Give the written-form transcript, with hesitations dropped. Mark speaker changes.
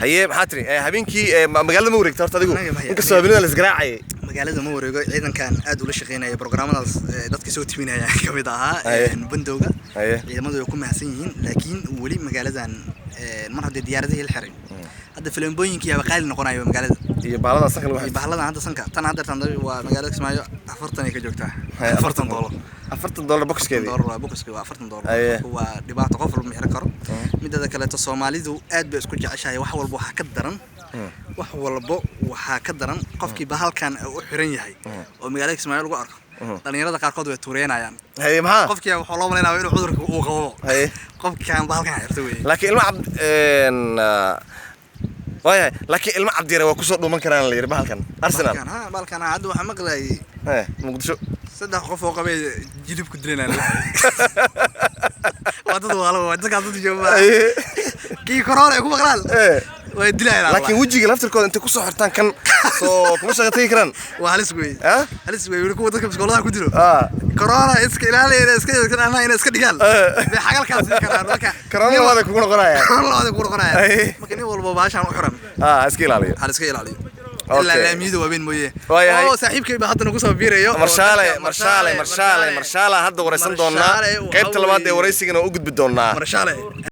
Speaker 1: haye maxaa tiri habeenkii magaalada ma wareegtay horta adigu inkastoo habeenada la isgaraacay
Speaker 2: magaalada ma wareego ciidankan aad ula shaqeynaya barnaamijyadaas dadka soo timinaya kamid ahaa bandowga ciidamadu ay ku mahadsan yihiin laakiin wali magaaladan mar hadda diyaaradaha la xiray hadda filimooyinkii aba qaali noqonayo magaalada
Speaker 1: iyo baalada sanka lagu
Speaker 2: xiro baalada hadda sanka tan hadda tan waa magaalada Kismaayo 40 ay ka joogtaa $40
Speaker 1: boxkeedii
Speaker 2: $40 boxkeedii waa $40 waa dhibaato qof walba mixir karo midada kale to Soomaalidu aad bay isku jeceshahay wax walba waxa ka daran wax walba waxa ka daran qofkii bahalkan u xiran yahay oo magaalada Kismaayo lagu arko dhalinyarada qaarkood way tuureenayaan
Speaker 1: haye maxaa
Speaker 2: qofkii waxa loo maleynayaa inuu cudurka uu qabo haye qofkan bahalkan xirtay way
Speaker 1: laakiin ilma waaye laakiin ilma cabdiire waa ku soo dhuuman karaan la yiri bahalkan Arsenal
Speaker 2: bahalkan hadda waxa maqlay
Speaker 1: Muqdisho
Speaker 2: saddex qof oo qabay jilib ku dileynaa wadada waa dadka dad jooga kii corona ay ku maqlaan way dilayna
Speaker 1: laakiin wajiga laftirkooda inta ku soo xirtaan kan soo kuma shaqeey karaan
Speaker 2: waa halis weey wili ku dadka biskoolada ku dilo corona iska ilaaliya iska iska dhigal bay xagalkaas karaan marka
Speaker 1: corona wada ku noqonaya
Speaker 2: marka nin walba baashan u xiran
Speaker 1: iska ilaaliyo
Speaker 2: iska ilaaliyo إلا لاميدو وبين مويه. أوه صاحبك بحط نقصه بيريو.
Speaker 1: مرشالة هذا ورسم دونا. كيف تلمات وريسي كنا وجود بدونا.
Speaker 2: مرشالة.